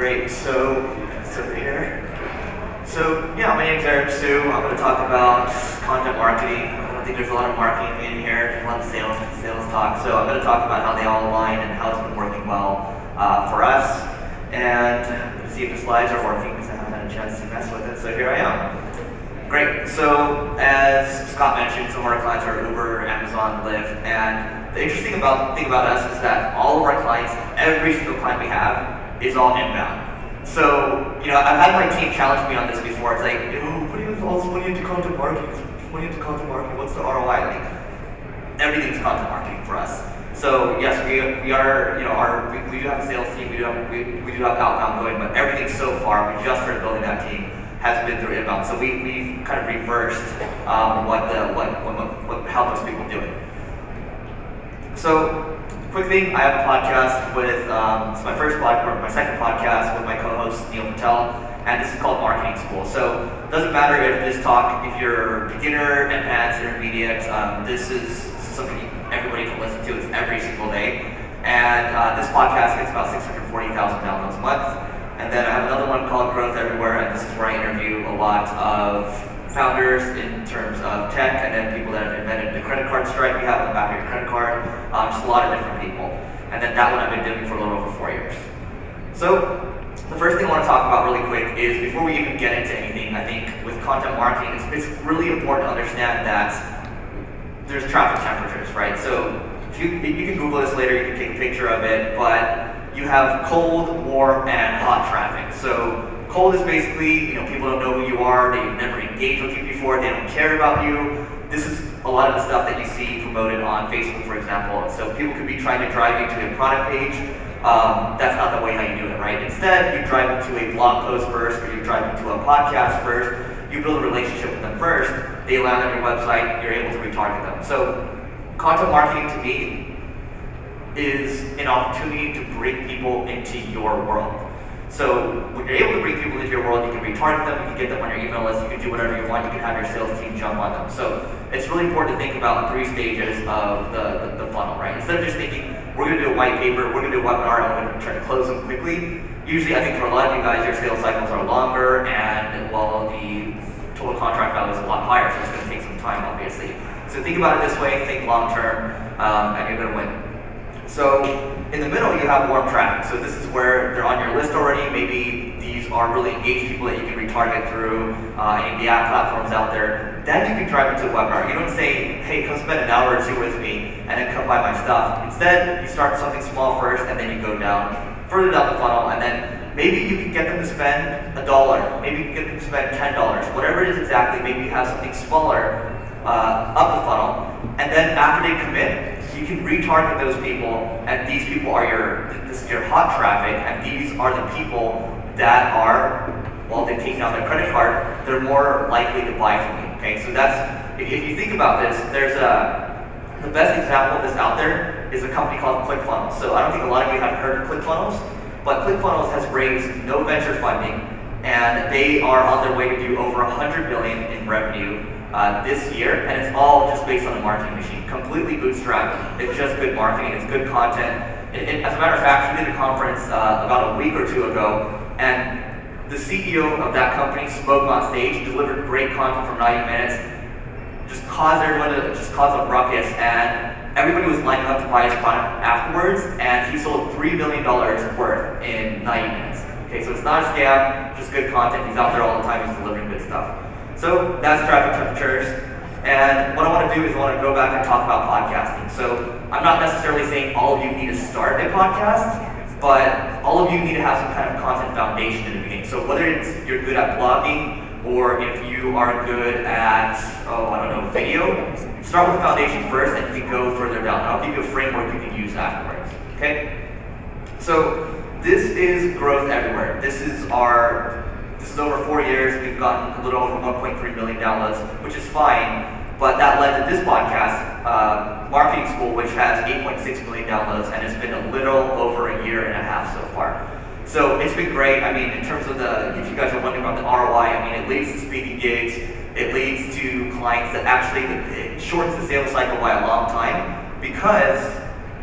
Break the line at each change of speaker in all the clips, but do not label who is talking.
Great. So over here. So yeah, my name's Eric Sue. I'm going to talk about content marketing. I don't think there's a lot of marketing in here. There's a lot of sales talk. So I'm going to talk about how they all align and how it's been working well for us. And let's see if the slides are working because I haven't had a chance to mess with it. So here I am. Great. So as Scott mentioned, some of our clients are Uber, Amazon, Lyft, and the interesting thing about us is that all of our clients, every single client we have, is all inbound. So, I've had my team challenge me on this before. It's like, what do you use all this money into content marketing? What's the ROI? Like, everything's content marketing for us. So yes, we are, we do have a sales team, we do have outbound going, but everything so far, we just started building that team, has been through inbound. So we've kind of reversed how most people do it. So, quick thing, I have a podcast with, it's my second podcast with my co-host Neil Patel, and this is called Marketing School. So, it doesn't matter if you're beginner, advanced, intermediate, this is something everybody can listen to. It's every single day. And this podcast gets about 640,000 downloads a month. And then I have another one called Growth Everywhere, and this is where I interview a lot of founders in terms of tech, and then people that have invented the credit card stripe you have on the back of your credit card, just a lot of different people. And then that one I've been doing for a little over 4 years. So the first thing I want to talk about really quick is, before we even get into anything, I think with content marketing, it's really important to understand that there's traffic temperatures, right? So if you can Google this later, you can take a picture of it, but you have cold, warm, and hot traffic. So cold is basically, people don't know who you are, they've never engaged with you before, they don't care about you. This is a lot of the stuff that you see promoted on Facebook, for example. So people could be trying to drive you to a product page. That's not the way how you do it, right? Instead, you drive them to a blog post first, or you drive them to a podcast first. You build a relationship with them first. They land on your website, you're able to retarget them. So content marketing to me is an opportunity to bring people into your world. So when you're able to bring people into your world, you can retarget them, you can get them on your email list, you can do whatever you want, you can have your sales team jump on them. So it's really important to think about 3 stages of the funnel, right? Instead of just thinking, we're going to do a white paper, we're going to do a webinar, and we're going to try to close them quickly. Usually, I think for a lot of you guys, your sales cycles are longer, and well, the total contract value is a lot higher, so it's going to take some time, obviously. So think about it this way, think long term, and you're going to win. So in the middle, you have warm traffic. So this is where they're on your list already. Maybe these are really engaged people that you can retarget through any of the ad platforms out there. Then you can drive into a webinar. You don't say, hey, come spend an hour or 2 with me and then come buy my stuff. Instead, you start something small first, and then you go further down the funnel, and then maybe you can get them to spend $1. Maybe you can get them to spend $10. Whatever it is exactly, maybe you have something smaller up the funnel, and then after they commit, you can retarget those people, and these people are this is your hot traffic, and these are the people that are, well, they've taken out their credit card, they're more likely to buy from you, okay? So that's, if you think about this, there's the best example of this out there is a company called ClickFunnels. So I don't think a lot of you have heard of ClickFunnels, but ClickFunnels has raised no venture funding, and they are on their way to do over $100 million in revenue this year, and it's all just based on the marketing machine, completely bootstrapped. It's just good marketing, it's good content. As a matter of fact, we did a conference about a week or 2 ago, and the CEO of that company spoke on stage, delivered great content for 90 minutes, just caused everyone to cause a ruckus, and everybody was lining up to buy his product afterwards, and he sold $3 million worth in 90 minutes. Okay, so it's not a scam, just good content. He's out there all the time, he's delivering good stuff. So that's traffic temperatures. And what I want to do is I want to go back and talk about podcasting. So I'm not necessarily saying all of you need to start a podcast, but all of you need to have some kind of content foundation in the beginning. So whether it's you're good at blogging, or if you are good at, video, start with the foundation first, and you can go further down. I'll give you a framework you can use afterwards, okay? So this is Growth Everywhere. This is over 4 years. We've gotten a little over 1.3 million downloads, which is fine, but that led to this podcast, Marketing School, which has 8.6 million downloads, and it's been a little over a year and a half so far. So it's been great. I mean, in terms of if you guys are wondering about the ROI, I mean, it leads to speaking gigs, it leads to clients that actually, it shortens the sales cycle by a long time, because,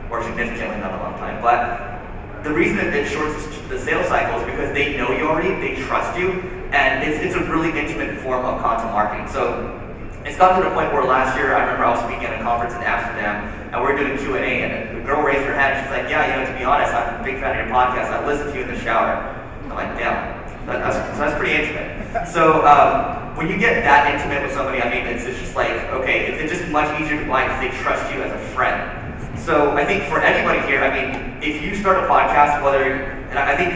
or significantly, not a long time, but the reason that it shortens the sales cycles because they know you already, they trust you, and it's a really intimate form of content marketing. So it's gotten to the point where last year, I remember I was speaking at a conference in Amsterdam, and we were doing Q&A, and the girl raised her hand, and she's like, yeah, to be honest, I'm a big fan of your podcast, I listen to you in the shower. I'm like, damn, that's pretty intimate. So when you get that intimate with somebody, I mean, it's just like, okay, it's just much easier to buy because they trust you as a friend. So I think for anybody here, I mean, if you start a podcast, and I think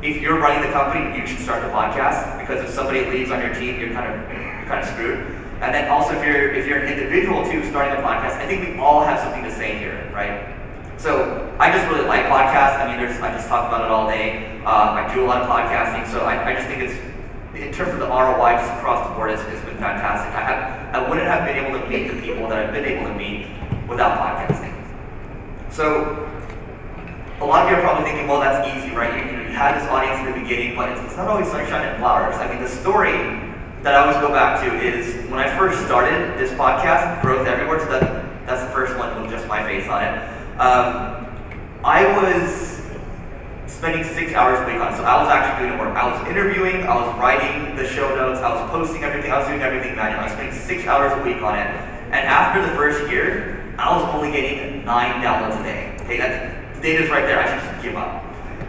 if you're running the company, you should start the podcast, because if somebody leaves on your team, you're kind of screwed. And then also if you're an individual too starting a podcast, I think we all have something to say here, right? So I just really like podcasts. I mean, I just talk about it all day. I do a lot of podcasting, so I just think it's, in terms of the ROI, just across the board, it's been fantastic. I wouldn't have been able to meet the people that I've been able to meet without podcasting. So a lot of you are probably thinking, well, that's easy, right? You had this audience in the beginning, but it's not always sunshine and flowers. I mean, the story that I always go back to is when I first started this podcast, Growth Everywhere, so that's the first one with just my face on it. I was spending 6 hours a week on it, so I was actually doing the work. I was interviewing, I was writing the show notes, I was posting everything, I was doing everything manually. I was spending 6 hours a week on it. And after the first year, I was only getting 9 downloads a day. Okay, the data's right there, I should just give up.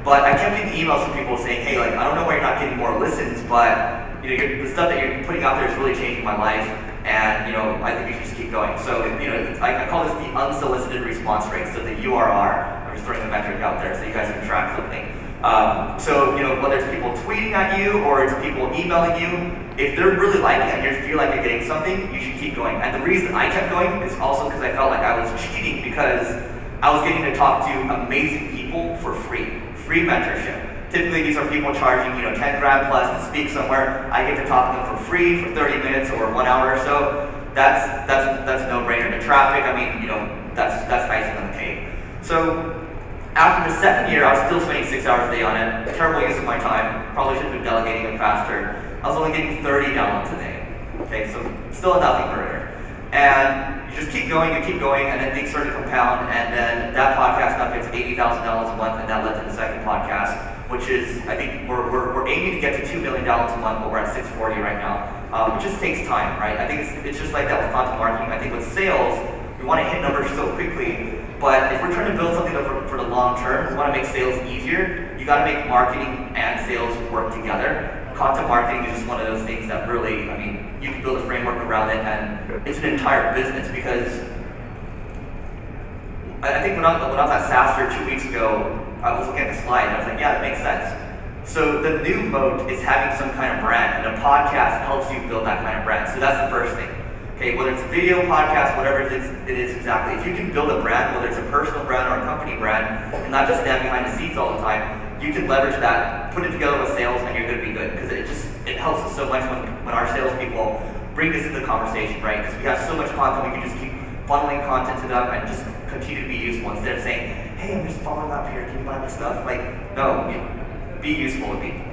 But I kept getting emails from people saying, hey, like, I don't know why you're not getting more listens, but the stuff that you're putting out there is really changing my life, and I think you should just keep going. So I call this the unsolicited response rate, so the URR. I'm just throwing the metric out there so you guys can track something. So whether it's people tweeting at you or it's people emailing you, if they're really liking it and you feel like you're getting something, you should keep going. And the reason I kept going is also because I felt like I was cheating, because I was getting to talk to amazing people for free mentorship. Typically, these are people charging, 10 grand plus to speak somewhere. I get to talk to them for free for 30 minutes or 1 hour or so. That's a no-brainer. The traffic, I mean, that's icing on the cake. So after the second year, I was still spending 6 hours a day on it. Terrible use of my time. Probably should have been delegating it faster. I was only getting 30 downloads a day. Okay, so still a nothing burger. And you just keep going, and then things start to compound, and then that podcast now gets $80,000 a month, and that led to the second podcast, which is, I think we're aiming to get to $2 million a month, but we're at 640 right now. It just takes time, right? I think it's just like that with content marketing. I think with sales, we want to hit numbers so quickly, but if we're trying to build something for the long term, we want to make sales easier, you got to make marketing and sales work together. Content marketing is just one of those things that really, I mean, you can build a framework around it, and it's an entire business, because I think when I was at SaaStr 2 weeks ago, I was looking at the slide and I was like, yeah, that makes sense. So the new moat is having some kind of brand, and a podcast helps you build that kind of brand. So that's the first thing. Okay, whether it's a video, podcast, whatever it is exactly. If you can build a brand, whether it's a personal brand or a company brand, and not just stand behind the scenes all the time, you can leverage that, put it together with sales, and you're going to be good. Because it helps us so much when our salespeople bring this into the conversation, right? Because we have so much content, we can just keep funneling content to them and just continue to be useful instead of saying, hey, I'm just following up here, can you buy my stuff? Like, no, be useful to people.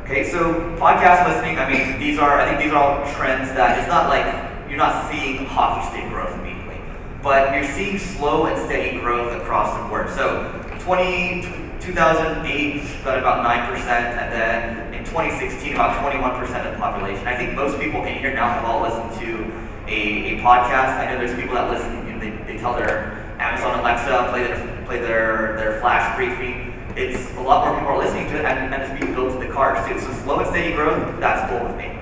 Okay, so podcast listening, I think these are all trends that it's not like you're not seeing hockey stick growth immediately, but you're seeing slow and steady growth across the board. So 2008 got about 9%, and then in 2016 about 21% of the population. I think most people in here now have all listened to a podcast. I know there's people that listen and they tell their Amazon Alexa, play their flash briefing. It's a lot more people are listening to it, and it's being built into the cars too. So slow and steady growth, that's cool with me.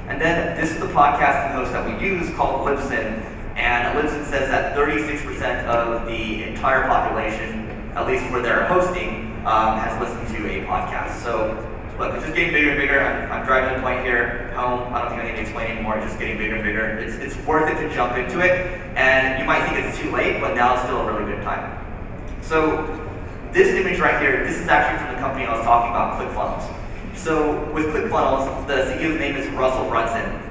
And then this is the podcasting host that we use called Libsyn, and Libsyn says that 36% of the entire population, at least for their hosting, has listened to a podcast. So look, it's just getting bigger and bigger. I'm driving the point here home. I don't think I need to explain anymore. It's just getting bigger and bigger. It's worth it to jump into it, and you might think it's too late, but now it's still a really good time. So this image right here, this is actually from the company I was talking about, ClickFunnels. So with ClickFunnels, the CEO's name is Russell Brunson.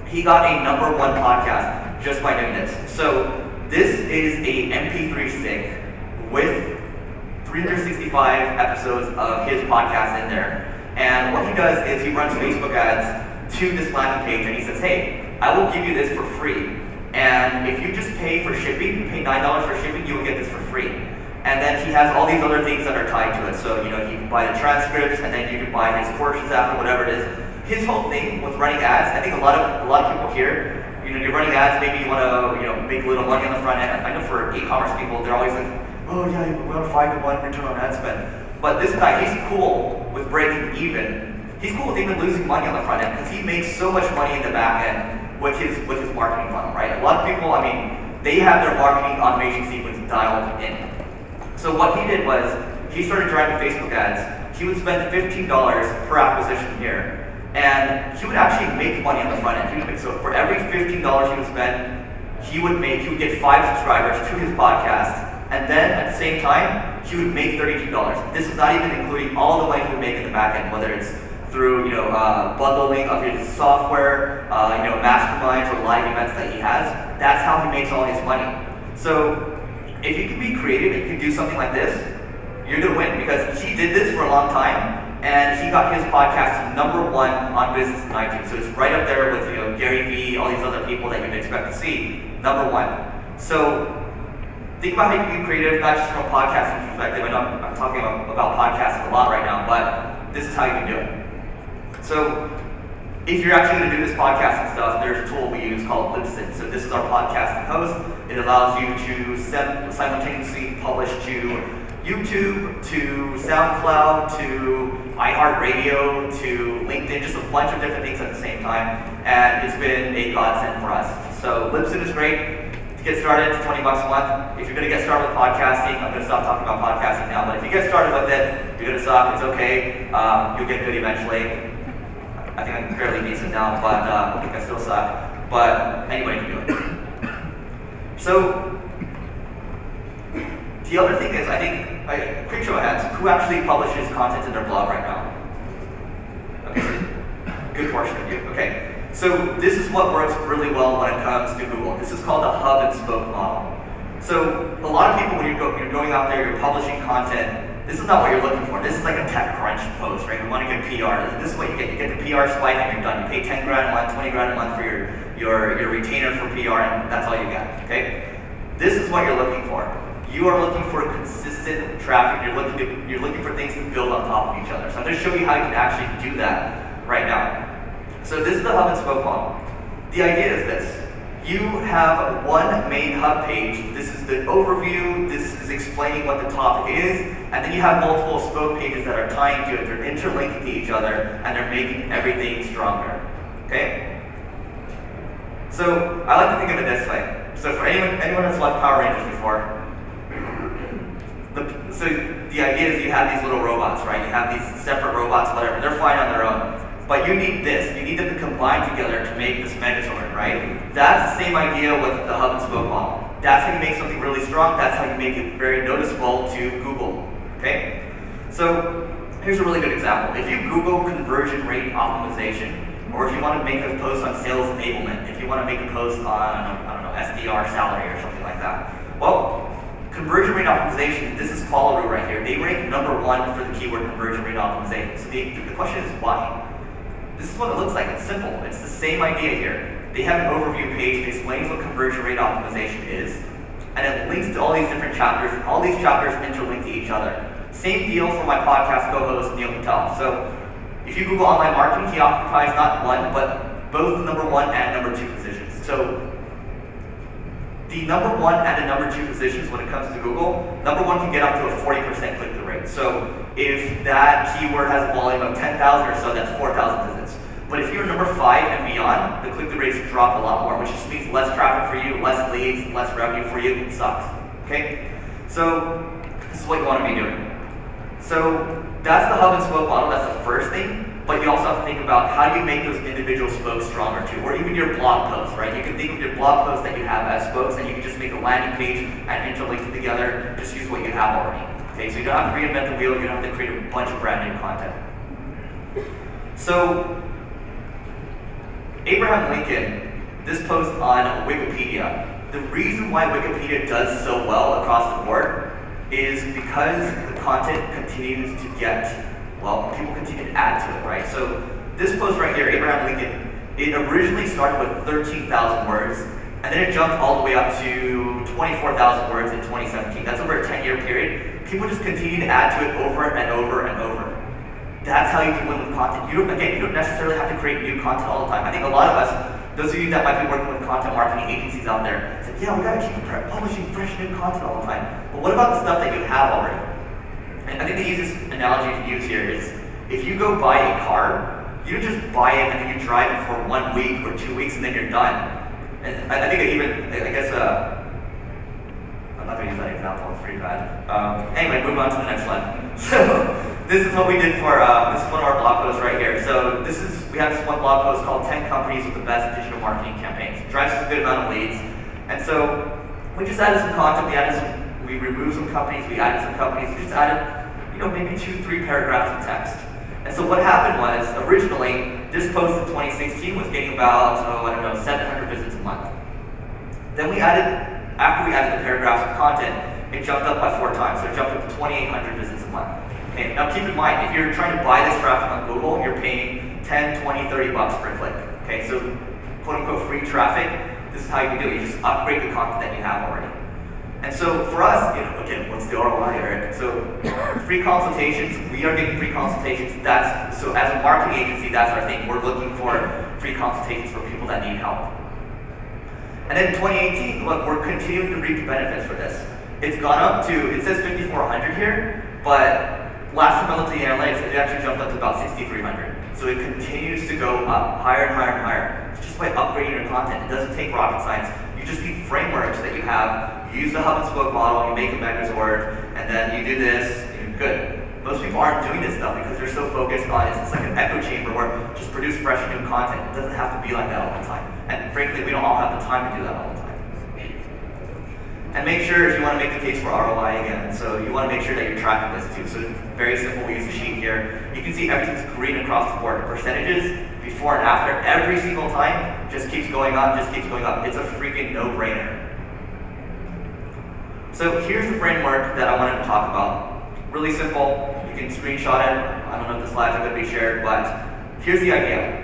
He got a #1 podcast just by doing this. So this is a MP3 stick with 365 episodes of his podcast in there. And what he does is he runs Facebook ads to this landing page, and he says, hey, I will give you this for free. And if you just pay for shipping, you pay $9 for shipping, you will get this for free. And then he has all these other things that are tied to it. So, you can buy the transcripts, and then you can buy his courses after, whatever it is. His whole thing with running ads, I think a lot of people here, you're running ads, maybe you want to, make a little money on the front end. I know for e-commerce people, they're always like, oh yeah, we want a 5-to-1 return on ad spend. But this guy, he's cool with breaking even. He's cool with even losing money on the front end because he makes so much money in the back end with his marketing funnel, right? A lot of people, they have their marketing automation sequence dialed in. So what he did was, he started driving Facebook ads. He would spend $15 per acquisition here. And he would actually make money on the front end. So for every $15 he would spend, he would get 5 subscribers to his podcast, and then at the same time, he would make $32. This is not even including all the money he would make in the back end, whether it's through bundling of his software, masterminds or live events that he has. That's how he makes all his money. So if you can be creative and you can do something like this, you're gonna win, because he did this for a long time. And he got his podcast #1 on business in iTunes. So it's right up there with Gary Vee, all these other people that you'd expect to see. #1. So think about how you can be creative, not just from a podcasting perspective. I know I'm talking about podcasting a lot right now, but this is how you can do it. So if you're actually going to do this podcasting stuff, there's a tool we use called Libsyn. So this is our podcasting host. It allows you to simultaneously publish to YouTube, to SoundCloud, to iHeartRadio, to LinkedIn, just a bunch of different things at the same time, and it's been a godsend for us. So Libsyn is great. To get started, it's $20 a month. If you're going to get started with podcasting, I'm going to stop talking about podcasting now, but if you get started with it, you're going to suck, it's okay, you'll get good eventually. I think I'm fairly decent now, but I think I still suck. But anyway, you can do it. So the other thing is, I think, quick show of hands, who actually publishes content in their blog right now? Okay, good portion of you. Okay, so this is what works really well when it comes to Google. This is called the hub and spoke model. So a lot of people, when you're going out there, you're publishing content, this is not what you're looking for. This is like a TechCrunch post, right? You want to get PR. This is what you get. You get the PR spike and you're done. You pay 10 grand a month, 20 grand a month for your retainer for PR, and that's all you get, okay? This is what you're looking for. You are looking for consistent traffic. You're looking for things to build on top of each other. So I'm going to show you how you can actually do that right now. So this is the hub and spoke model. The idea is this. You have one main hub page. This is the overview. This is explaining what the topic is. And then you have multiple spoke pages that are tying to it. They're interlinking to each other, and they're making everything stronger. Okay? So I like to think of it this way. So for anyone that's watched Power Rangers before, so the idea is you have these little robots, right? You have these separate robots, whatever. They're fine on their own. But you need this. You need them to combine together to make this Megazord, right? That's the same idea with the hub and spoke model. That's how you make something really strong. That's how you make it very noticeable to Google, okay? So here's a really good example. If you Google conversion rate optimization, or if you want to make a post on sales enablement, if you want to make a post on, I don't know, SDR salary or something like that, well, conversion rate optimization, this is Qualaroo right here. They rank #1 for the keyword conversion rate optimization. So the question is why? This is what it looks like. It's simple. It's the same idea here. They have an overview page that explains what conversion rate optimization is, and it links to all these different chapters, and all these chapters interlink to each other. Same deal for my podcast co-host, Neil Patel. So if you Google online marketing, he occupies not one, but both the #1 and #2 positions. So the #1 and the #2 positions when it comes to Google, #1 can get up to a 40% click-through rate. So if that keyword has a volume of 10,000 or so, that's 4,000 visits. But if you're #5 and beyond, the click-through rates drop a lot more, which just means less traffic for you, less leads, less revenue for you. It sucks, okay? So this is what you want to be doing. So that's the hub and spoke model. That's the first thing. But you also have to think about how do you make those individual spokes stronger too, or even your blog posts, right? You can think of your blog posts that you have as spokes, and you can just make a landing page and interlink it together. Just use what you have already. Okay, so you don't have to reinvent the wheel. You don't have to create a bunch of brand new content. So Abraham Lincoln, this post on Wikipedia. The reason why Wikipedia does so well across the board is because the content continues to get, well, people continue to add to it, right? So this post right here, Abraham Lincoln, it originally started with 13,000 words, and then it jumped all the way up to 24,000 words in 2017. That's over a 10-year period. People just continue to add to it over and over and over. That's how you can win with content. You don't necessarily have to create new content all the time. I think a lot of us, those of you that might be working with content marketing agencies out there, say, yeah, we gotta keep publishing fresh new content all the time. But what about the stuff that you have already? And I think the easiest analogy to use here is, if you go buy a car, you don't just buy it and then you drive it for 1 week or 2 weeks and then you're done. And I think I guess, I'm not gonna use that example, it's pretty bad. Anyway, move on to the next one. So, this is what we did for, this is one of our blog posts right here. So we have this one blog post called 10 Companies with the Best Digital Marketing Campaigns. It drives us a good amount of leads. And so we just added some content, we removed some companies, we added some companies, we just added, maybe 2-3 paragraphs of text. And so what happened was, originally, this post in 2016 was getting about, 700 visits a month. Then after we added the paragraphs of content, it jumped up by 4 times. So it jumped up to 2,800 visits a month. Okay, now keep in mind, if you're trying to buy this traffic on Google, you're paying 10, 20, 30 bucks per click. Okay, so quote unquote free traffic, this is how you do it. You just upgrade the content that you have already. And so for us, again, what's the ROI, Eric? So free consultations, we are getting free consultations. So as a marketing agency, that's our thing. We're looking for free consultations for people that need help. And then in 2018, look, we're continuing to reap the benefits for this. It's gone up to, it says 5,400 here, but last time I looked at the analytics, it actually jumped up to about 6,300. So it continues to go up higher and higher and higher. It's just by upgrading your content. It doesn't take rocket science. You just need frameworks that you have. You use the hub and spoke model, you make a Megazord, and then you do this, and you're good. Most people aren't doing this stuff because they're so focused on it's like an echo chamber where just produce fresh new content. It doesn't have to be like that all the time. And frankly, we don't all have the time to do that all the time. And make sure, if you want to make the case for ROI again, so you want to make sure that you're tracking this too. So it's very simple, we use a sheet here. You can see everything's green across the board. Percentages, before and after, every single time, just keeps going up, just keeps going up. It's a freaking no-brainer. So here's the framework that I wanted to talk about. Really simple, you can screenshot it. I don't know if the slides are going to be shared, but here's the idea.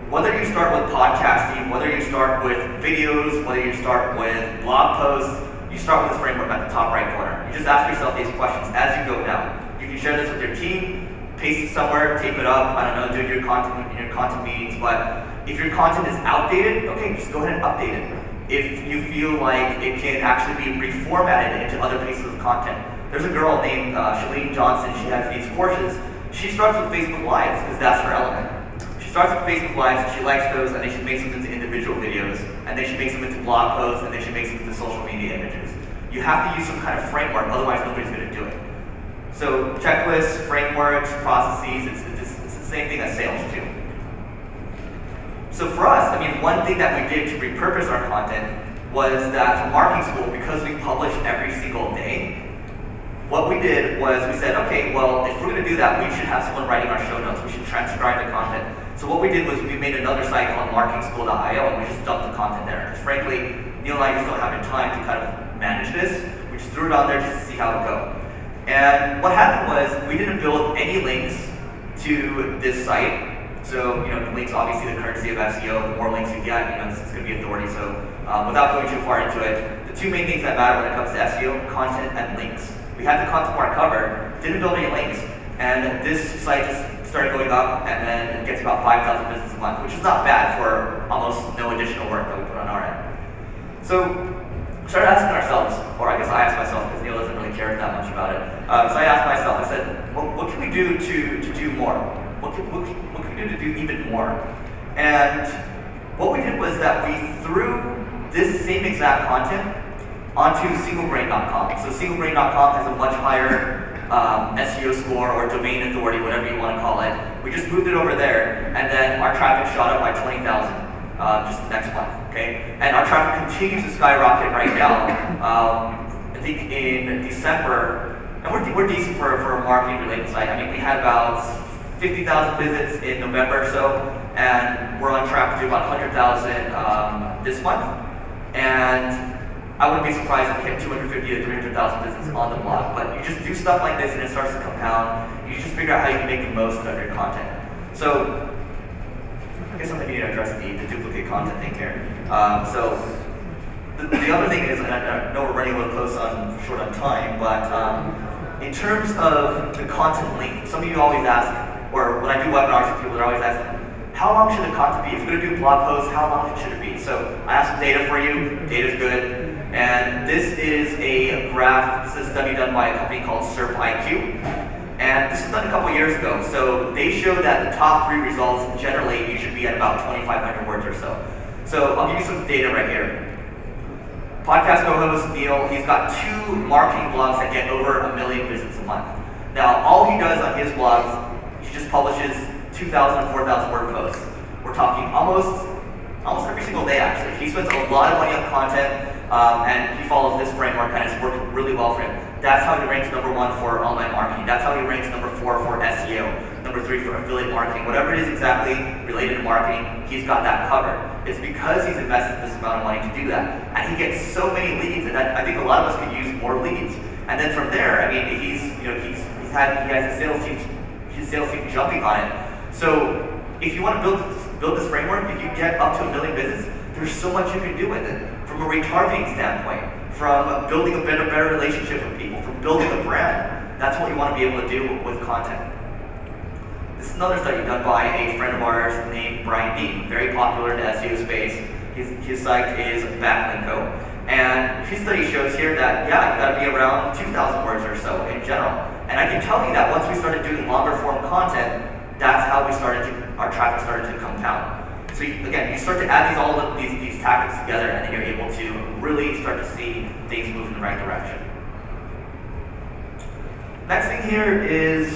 Whether you start with podcasting, whether you start with videos, whether you start with blog posts, you start with this framework at the top right corner. You just ask yourself these questions as you go down. You can share this with your team, paste it somewhere, tape it up, I don't know, do your content in your content meetings, but if your content is outdated, okay, just go ahead and update it. If you feel like it can actually be reformatted into other pieces of content. There's a girl named Shalene Johnson, she has these courses. She starts with Facebook Lives because that's her element. She starts with Facebook Lives, and she likes those, and then she makes them into individual videos, and then she makes them into blog posts, and then she makes them into social media images. You have to use some kind of framework, otherwise nobody's going to do it. So checklists, frameworks, processes, it's the same thing as sales too. So for us, one thing that we did to repurpose our content was that for marketing school, because we published every single day, what we did was we said, okay, well, if we're going to do that, we should have someone writing our show notes. We should transcribe the content. So what we did was we made another site called marketingschool.io, and we just dumped the content there. Because frankly, Neil and I just don't have the time to kind of manage this. We just threw it on there just to see how it would go. And what happened was we didn't build any links to this site. So, the links, obviously, the currency of SEO. The more links you get, it's going to be authority. So, without going too far into it, the two main things that matter when it comes to SEO, content and links. We had the content part covered, didn't build any links, and this site just started going up, and then it gets about 5,000 visits a month, which is not bad for almost no additional work that we put on our end. So, we started asking ourselves, or I guess I asked myself, because Neil doesn't really care that much about it. So I asked myself, I said, well, what can we do to do more? What can we do to do even more? And what we did was that we threw this same exact content onto singlebrain.com. So singlebrain.com has a much higher SEO score or domain authority, whatever you want to call it. We just moved it over there, and then our traffic shot up by 20,000 just next month. Okay, and our traffic continues to skyrocket right now. I think in December, and we're decent for a marketing-related site. We had about 50,000 visits in November or so, and we're on track to do about 100,000 this month. And I wouldn't be surprised if we hit 250 to 300,000 visits on the blog. But you just do stuff like this and it starts to compound. You just figure out how you can make the most out of your content. So I guess something we need to address the duplicate content thing here. So the other thing is, and I know we're running a little short on time, but in terms of the content length, some of you always ask, or when I do webinars with people, they're always asking, how long should the content be? If you're going to do blog posts, how long should it be? So I have some data for you. Data's good. And this is a graph. This is a study done by a company called SERP-IQ. And this was done a couple years ago. So they show that the top 3 results, generally, you should be at about 2,500 words or so. So I'll give you some data right here. Podcast co-host Neil, he's got 2 marketing blogs that get over 1 million visits a month. Now, all he does on his blogs, he just publishes 2,000 and 4,000 word posts. We're talking almost every single day, actually. He spends a lot of money on content, and he follows this framework, and it's worked really well for him. That's how he ranks #1 for online marketing. That's how he ranks #4 for SEO, #3 for affiliate marketing. Whatever it is exactly related to marketing, he's got that covered. It's because he's invested this amount of money to do that. And he gets so many leads, and I think a lot of us could use more leads. And then from there, I mean, he has his sales team jumping on it. So if you want to build this framework, if you get up to 1 million visits, there's so much you can do with it. From a retargeting standpoint, from building a better relationship with people, from building a brand. That's what you want to be able to do with content. This is another study done by a friend of ours named Brian Dean, very popular in the SEO space. His site is Backlinko. And his study shows here that, yeah, you got to be around 2,000 words or so in general. And I can tell you that once we started doing longer form content, that's how our traffic started to compound. So again, you start to add all of these tactics together, and then you're able to really start to see things move in the right direction. Next thing here is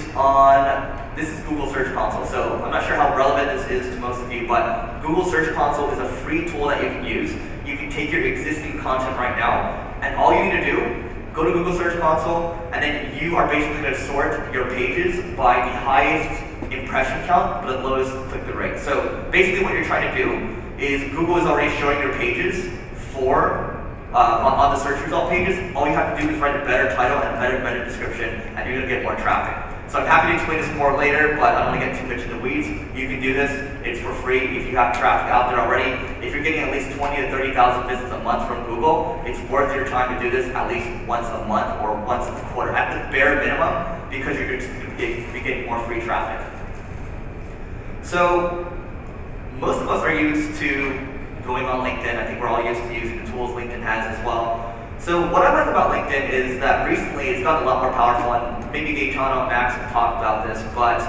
this is Google Search Console. So I'm not sure how relevant this is to most of you, but Google Search Console is a free tool that you can use. You can take your existing content right now, and all you need to do, go to Google Search Console, and then you are basically going to sort your pages by the highest impression count, but the lowest click-through rate. So basically what you're trying to do is Google is already showing your pages on the search result pages. All you have to do is write a better title and a better description, and you're going to get more traffic. So I'm happy to explain this more later, but I don't want to get too much in the weeds. You can do this. It's for free if you have traffic out there already. If you're getting at least 20 to 30,000 visits a month from Google, it's worth your time to do this at least once a month or once a quarter, at the bare minimum, because you're going to be getting more free traffic. So most of us are used to going on LinkedIn. I think we're all used to using the tools LinkedIn has as well. So what I like about LinkedIn is that recently it's gotten a lot more powerful, and maybe Gaetano and Max have talked about this, but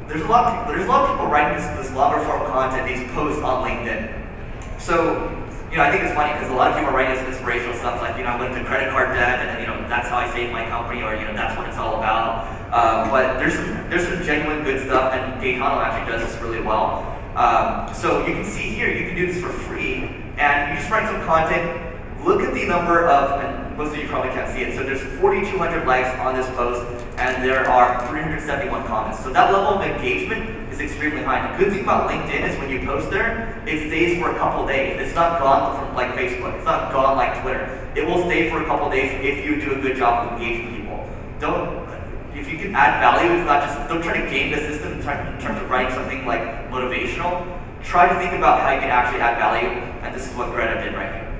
there's a lot of people writing this longer form content, these posts on LinkedIn. So, I think it's funny because a lot of people are writing this inspirational stuff like, I went to credit card debt, and then, that's how I saved my company, or, that's what it's all about. But there's some genuine good stuff, and Gaetano actually does this really well. So you can see here, you can do this for free, and you just write some content. Look at the number of, and most of you probably can't see it, so there's 4,200 likes on this post, and there are 371 comments. So that level of engagement is extremely high. The good thing about LinkedIn is when you post there, it stays for a couple days. It's not gone from like Facebook. It's not gone like Twitter. It will stay for a couple days if you do a good job of engaging people. If you can add value, it's not just, don't try to game the system in terms of writing something like motivational. Try to think about how you can actually add value, and this is what Greta did right here.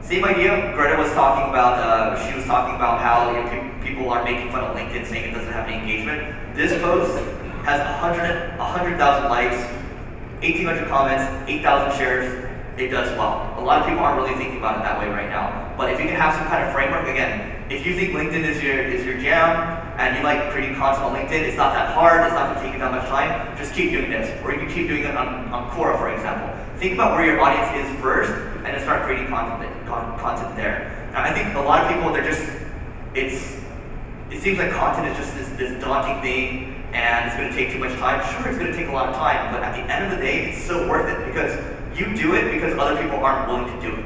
Same idea. Greta was talking about, she was talking about how people are making fun of LinkedIn, saying it doesn't have any engagement. This post has 100,000 likes, 1,800 comments, 8,000 shares. It does well. A lot of people aren't really thinking about it that way right now. But if you can have some kind of framework, again, if you think LinkedIn is your jam, and you like creating content on LinkedIn, it's not that hard, it's not going to take you that much time, just keep doing this. Or you can keep doing it on Quora, for example. Think about where your audience is first, and then start creating content there. Now, I think a lot of people, it seems like content is just this daunting thing, and it's going to take too much time. Sure, it's going to take a lot of time, but at the end of the day, it's so worth it, because you do it because other people aren't willing to do it.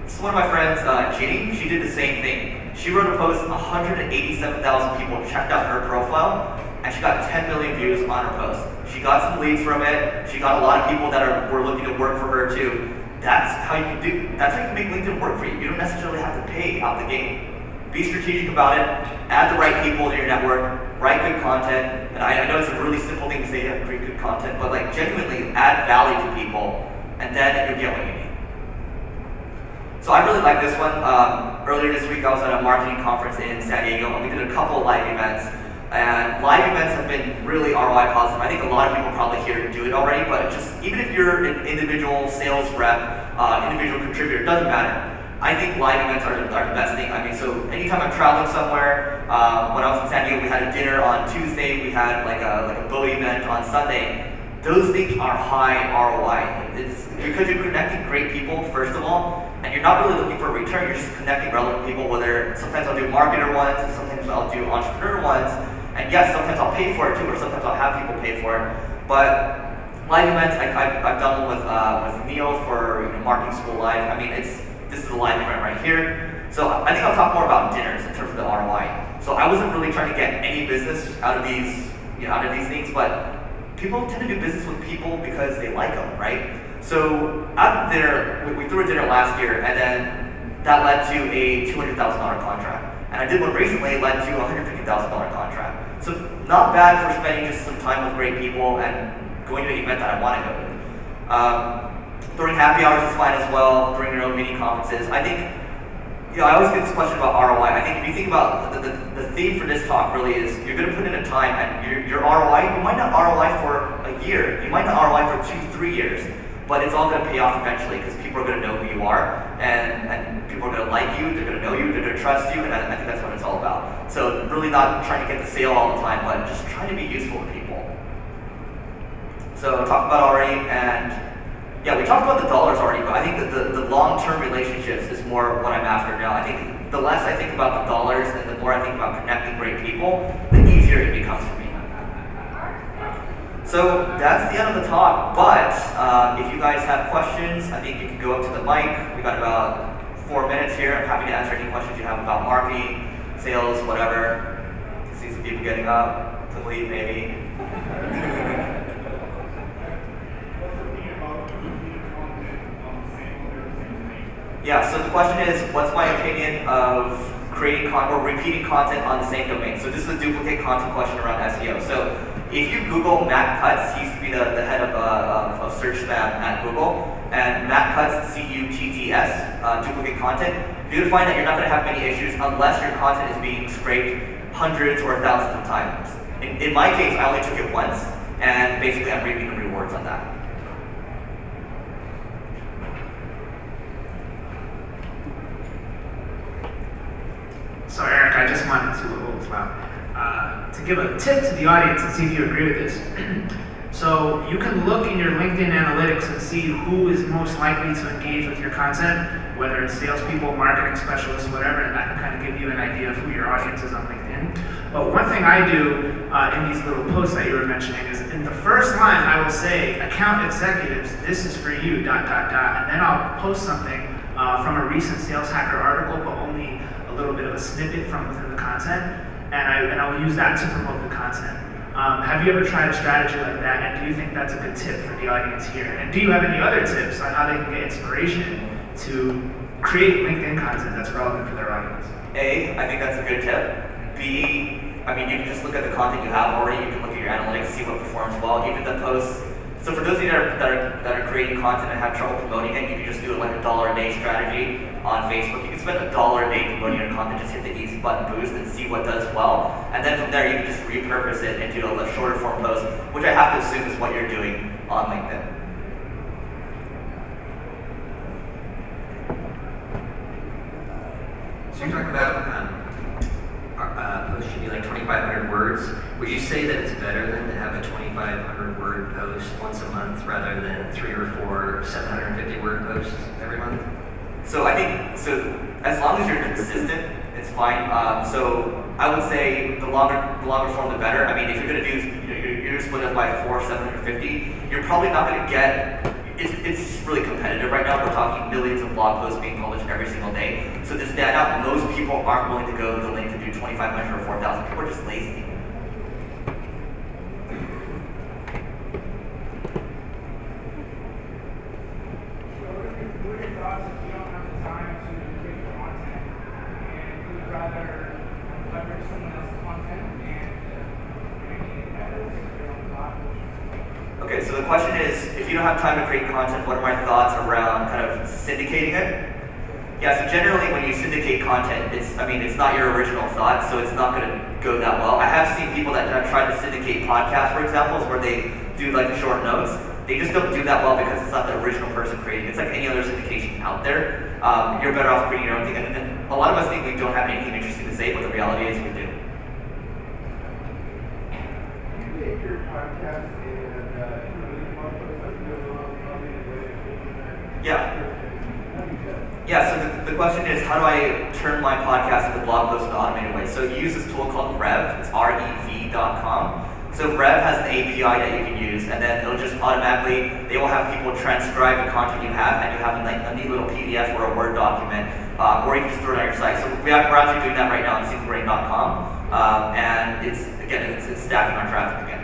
This is one of my friends, Ginny. She did the same thing. She wrote a post, 187,000 people checked out her profile, and she got 10 million views on her post. She got some leads from it. She got a lot of people that were looking to work for her too. That's how you can make LinkedIn work for you. You don't necessarily have to pay out the gate. Be strategic about it. Add the right people to your network. write good content, and I know it's a really simple thing to say, yeah, create good content, but like genuinely add value to people, and then you'll get what you need. So I really like this one. Earlier this week I was at a marketing conference in San Diego, and we did a couple live events. And live events have been really ROI positive. I think a lot of people probably here do it already, but just even if you're an individual sales rep, individual contributor, it doesn't matter. I think live events are the best thing. I mean, so anytime I'm traveling somewhere, when I was in San Diego, we had a dinner on Tuesday, we had like a boat event on Sunday. Those things are high ROI. It's because you're connecting great people, first of all, and you're not really looking for a return, you're just connecting relevant people, whether sometimes I'll do marketer ones, sometimes I'll do entrepreneur ones, and yes, sometimes I'll pay for it too, or sometimes I'll have people pay for it. But live events, I've done one with Neil for Marketing School Live. I mean, this is a live event right here. So I think I'll talk more about dinners in terms of the ROI. So I wasn't really trying to get any business out of these things, but people tend to do business with people because they like them, right? So at the dinner, we threw a dinner last year, and then that led to a $200,000 contract. And I did one recently, it led to a $150,000 contract. So not bad for spending just some time with great people and going to an event that I want to go to. Throwing happy hours is fine as well, during your own mini conferences. I think, I always get this question about ROI. I think if you think about the theme for this talk really is you're going to put in a time, and your ROI, you might not ROI for a year, you might not ROI for 2-3 years, but it's all going to pay off eventually because people are going to know who you are, and people are going to like you, they're going to know you, they're going to trust you, and I think that's what it's all about. So really not trying to get the sale all the time, but just trying to be useful to people. So talked about already, and yeah, we talked about the dollars already, but I think that the long-term relationships is more what I'm after now. I think the less I think about the dollars and the more I think about connecting great people, the easier it becomes for me. So that's the end of the talk, but if you guys have questions, I think you can go up to the mic. We've got about 4 minutes here. I'm happy to answer any questions you have about marketing, sales, whatever. I can see some people getting up to leave, maybe. Yeah, so the question is, what's my opinion of creating or repeating content on the same domain? So this is a duplicate content question around SEO. So if you Google Matt Cutts, he used to be the head of search spam at Google, and Matt Cutts, C-U-T-T-S, duplicate content, you're going to find that you're not going to have many issues unless your content is being scraped hundreds or thousands of times. In my case, I only took it once, and basically I'm reaping the rewards on that.
So Eric, I just wanted to give a tip to the audience and see if you agree with this. So you can look in your LinkedIn analytics and see who is most likely to engage with your content, whether it's salespeople, marketing specialists, whatever, and that can kind of give you an idea of who your audience is on LinkedIn. But one thing I do in these little posts that you were mentioning is in the first line I will say, account executives, this is for you, ... And then I'll post something from a recent Sales Hacker article, but only a little bit of a snippet from within the content, and I will use that to promote the content. Have you ever tried a strategy like that, and do you think that's a good tip for the audience here? And do you have any other tips on how they can get inspiration to create LinkedIn content that's relevant for their audience?
A, I think that's a good tip. B, I mean, you can just look at the content you have already, you can look at your analytics, see what performs well, even the posts. So for those of you that are creating content and have trouble promoting it, you can just do it like a $1 a day strategy on Facebook. You can spend $1 a day promoting your content, just hit the easy button boost and see what does well. And then from there, you can just repurpose it into a shorter form post, which I have to assume is what you're doing on LinkedIn.
So you're talking about post should be like 2,500 words. Would you say that it's better than to have a 2,500 word post once a month rather than 3 or 4 750 word posts every month?
So I think, as long as you're consistent, it's fine. So I would say the longer form, the better. I mean, if you're going to do, you're split up by 4 750, you're probably not going to get. It's really competitive right now. We're talking millions of blog posts being published every single day. So to stand out, most people aren't willing to go the link to do 2,500 or 4,000. People are just lazy. Okay, so the question is, if you don't have time to create content, what are my thoughts around kind of syndicating it? Yeah, so generally when you syndicate content, it's not your original thought, so it's not going to go that well. I have seen people that have tried to syndicate podcasts, for example, where they do like the short notes. They just don't do that well because it's not the original person creating it. It's like any other syndication out there. You're better off creating your own thing. And a lot of us think we don't have anything interesting to say, but the reality is we do.
You take your podcast and
Yeah. Yeah, so the question is, how do I turn my podcast into blog post in an automated way? So you use this tool called Rev, it's rev.com. So Rev has an API that you can use, and then it'll just automatically, they will have people transcribe the content you have, and you have like a neat little PDF or a Word document, or you can just throw it on your site. So we're actually doing that right now on singlebrain.com, and it's stacking our traffic again.